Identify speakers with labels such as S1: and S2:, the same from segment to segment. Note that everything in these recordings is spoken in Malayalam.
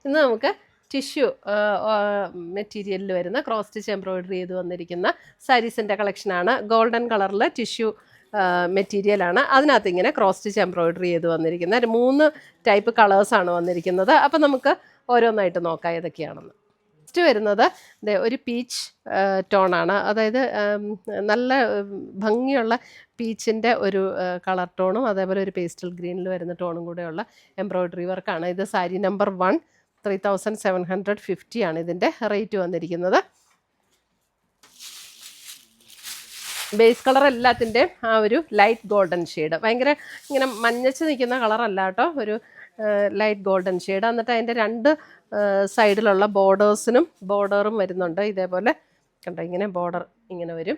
S1: ഇന്ന് നമുക്ക് ടിഷ്യൂ മെറ്റീരിയലിൽ വരുന്ന ക്രോസ് സ്റ്റിച്ച് എംബ്രോയിഡറി ചെയ്ത് വന്നിരിക്കുന്ന സാരീസിൻ്റെ കളക്ഷനാണ്. ഗോൾഡൻ കളറിൽ ടിഷ്യൂ മെറ്റീരിയലാണ്. അതിനകത്ത് ഇങ്ങനെ ക്രോസ് സ്റ്റിച്ച് എംബ്രോയിഡറി ചെയ്ത് വന്നിരിക്കുന്ന 3 ടൈപ്പ് കളേഴ്സാണ് വന്നിരിക്കുന്നത്. അപ്പം നമുക്ക് ഓരോന്നായിട്ട് നോക്കാം ഏതൊക്കെയാണെന്ന്. നെക്സ്റ്റ് വരുന്നത് ഒരു പീച്ച് ടോണാണ്. അതായത് നല്ല ഭംഗിയുള്ള പീച്ചിൻ്റെ ഒരു കളർ ടോണും അതേപോലെ ഒരു പേസ്റ്റൽ ഗ്രീനിൽ വരുന്ന ടോണും കൂടെയുള്ള എംബ്രോയിഡറി വർക്കാണ്. ഇത് സാരി നമ്പർ 1 3750 ആണ് ഇതിൻ്റെ റേറ്റ് വന്നിരിക്കുന്നത്. ബേസ് കളർ എല്ലാത്തിൻ്റെയും ആ ഒരു ലൈറ്റ് ഗോൾഡൻ ഷെയ്ഡ്, ഭയങ്കര ഇങ്ങനെ മഞ്ഞച്ച് നിൽക്കുന്ന കളറല്ല കേട്ടോ, ഒരു ലൈറ്റ് ഗോൾഡൻ ഷെയ്ഡ്. എന്നിട്ട് അതിൻ്റെ 2 സൈഡിലുള്ള ബോർഡറും വരുന്നുണ്ട്. ഇതേപോലെ കണ്ടോ, ഇങ്ങനെ ബോർഡർ ഇങ്ങനെ വരും.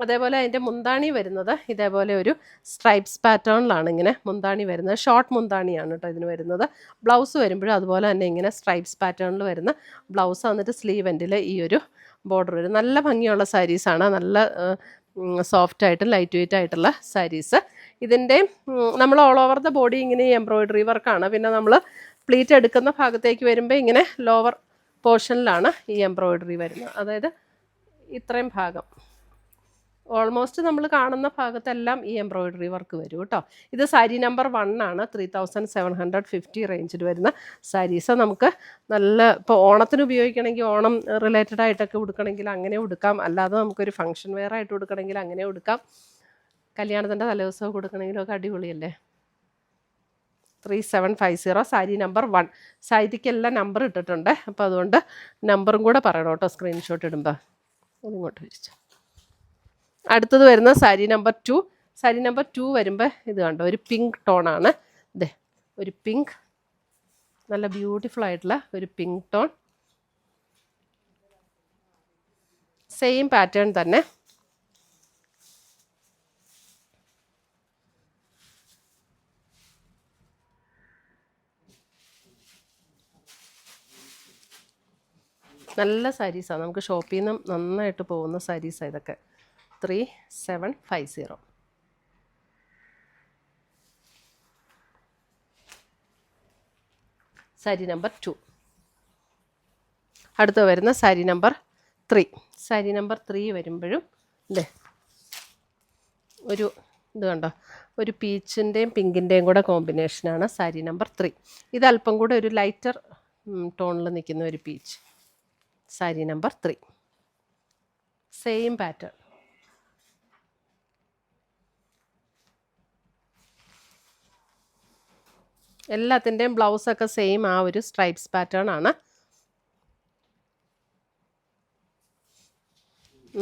S1: അതേപോലെ അതിൻ്റെ മുന്താണി വരുന്നത് ഇതേപോലെ ഒരു സ്ട്രൈപ്സ് പാറ്റേണിലാണ് ഇങ്ങനെ മുന്താണി വരുന്നത്. ഷോർട്ട് മുന്താണിയാണ് കേട്ടോ ഇതിന് വരുന്നത്. ബ്ലൗസ് വരുമ്പോഴും അതുപോലെ തന്നെ ഇങ്ങനെ സ്ട്രൈപ്സ് പാറ്റേണിൽ വരുന്ന ബ്ലൗസ്. വന്നിട്ട് സ്ലീവ് എൻഡിൽ ഈ ഒരു ബോർഡർ വരും. നല്ല ഭംഗിയുള്ള സാരീസാണ്, നല്ല സോഫ്റ്റായിട്ടും ലൈറ്റ് വെയ്റ്റ് ആയിട്ടുള്ള സാരീസ്. ഇതിൻ്റെ നമ്മൾ ഓൾ ഓവർ ദ ബോഡി ഇങ്ങനെ എംബ്രോയിഡറി വർക്കാണ്. പിന്നെ നമ്മൾ പ്ലീറ്റ് എടുക്കുന്ന ഭാഗത്തേക്ക് വരുമ്പോൾ ഇങ്ങനെ ലോവർ പോർഷനിലാണ് ഈ എംബ്രോയിഡറി വരുന്നത്. അതായത് ഇത്രയും ഭാഗം ഓൾമോസ്റ്റ് നമ്മൾ കാണുന്ന ഭാഗത്തെല്ലാം ഈ എംബ്രോയിഡറി വർക്ക് വരും കേട്ടോ. ഇത് സാരി നമ്പർ 1 ആണ്. 3750 റേഞ്ചിൽ വരുന്ന സാരീസ്. നമുക്ക് നല്ല ഇപ്പോൾ ഓണത്തിന് ഉപയോഗിക്കണമെങ്കിൽ, ഓണം റിലേറ്റഡ് ആയിട്ടൊക്കെ ഉടുക്കണമെങ്കിൽ അങ്ങനെ ഉടുക്കാം. അല്ലാതെ നമുക്കൊരു ഫംഗ്ഷൻ വെയർ ആയിട്ട് ഉടുക്കണമെങ്കിൽ അങ്ങനെ ഉടുക്കാം. കല്യാണത്തിൻ്റെ തലേദിവസം കൊടുക്കണമെങ്കിലൊക്കെ അടിപൊളിയല്ലേ. 3750 സാരി നമ്പർ 1. സാരിക്കെല്ലാം നമ്പർ ഇട്ടിട്ടുണ്ട്. അപ്പോൾ അതുകൊണ്ട് നമ്പറും കൂടെ പറയണം കേട്ടോ സ്ക്രീൻഷോട്ട് ഇടുമ്പോൾ. അതിങ്ങോട്ട് വിരിച്ചു. അടുത്തത് വരുന്ന സാരി നമ്പർ 2. സാരി നമ്പർ 2 വരുമ്പോൾ ഇത് കണ്ടോ, ഒരു പിങ്ക് ടോണാണ്. ഇതേ ഒരു പിങ്ക്, നല്ല ബ്യൂട്ടിഫുൾ ആയിട്ടുള്ള ഒരു പിങ്ക് ടോൺ. സെയിം പാറ്റേൺ തന്നെ. നല്ല സാരീസാണ്, നമുക്ക് ഷോപ്പിൽ നിന്നും നന്നായിട്ട് പോകുന്ന സാരീസാണ് ഇതൊക്കെ. 3750. സാരി നമ്പർ 2. അടുത്ത് വരുന്ന സാരി നമ്പർ 3. സാരി നമ്പർ 3 വരുമ്പോഴും ഇല്ലേ ഒരു ഇത് കണ്ടോ, ഒരു പീച്ചിൻ്റെയും പിങ്കിൻ്റെയും കൂടെ കോമ്പിനേഷനാണ് സാരി നമ്പർ 3. ഇത് അല്പം കൂടെ ഒരു ലൈറ്റർ ടോണിൽ നിൽക്കുന്ന ഒരു peach. Sari number 3. Same pattern. എല്ലാത്തിൻ്റെയും ബ്ലൗസൊക്കെ സെയിം ആ ഒരു സ്ട്രൈപ്സ് പാറ്റേൺ ആണ്.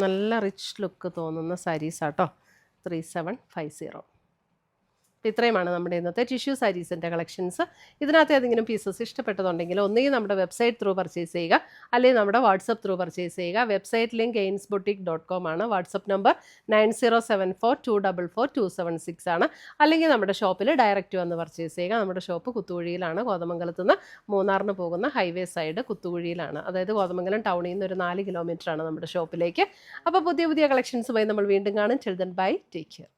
S1: നല്ല റിച്ച് ലുക്ക് തോന്നുന്ന സാരീസാട്ടോ. 3750. ഇത്രയുമാണ് നമ്മുടെ ഇന്നത്തെ ടിഷ്യൂ സാരീസിൻ്റെ കളക്ഷൻസ്. ഇതിനകത്ത് ഏതെങ്കിലും പീസസ് ഇഷ്ടപ്പെട്ടതുണ്ടെങ്കിൽ ഒന്നുകിൽ നമ്മുടെ വെബ്സൈറ്റ് ത്രൂ പർച്ചേസ് ചെയ്യുക, അല്ലെങ്കിൽ നമ്മുടെ വാട്സപ്പ് ത്രൂ പർച്ചേസ് ചെയ്യുക. വെബ്സൈറ്റ് ലിങ്ക് ainsboutique.com ആണ്. വാട്സപ്പ് നമ്പർ 9074244276 ആണ്. അല്ലെങ്കിൽ നമ്മുടെ ഷോപ്പിൽ ഡയറക്റ്റ് വന്ന് പർച്ചേസ് ചെയ്യുക. നമ്മുടെ ഷോപ്പ് കുത്തുകുഴിയിലാണ്. കോതമംഗലത്ത് നിന്ന് മൂന്നാറിന് പോകുന്ന ഹൈവേ സൈഡ് കുത്തുകുഴിയിലാണ്. അതായത് കോതമംഗലം ടൗണിൽ നിന്ന് ഒരു 4 കിലോമീറ്ററാണ് നമ്മുടെ ഷോപ്പിലേക്ക്. അപ്പോൾ പുതിയ കളക്ഷൻസുമായി നമ്മൾ വീണ്ടും കാണും. Children bye, take care.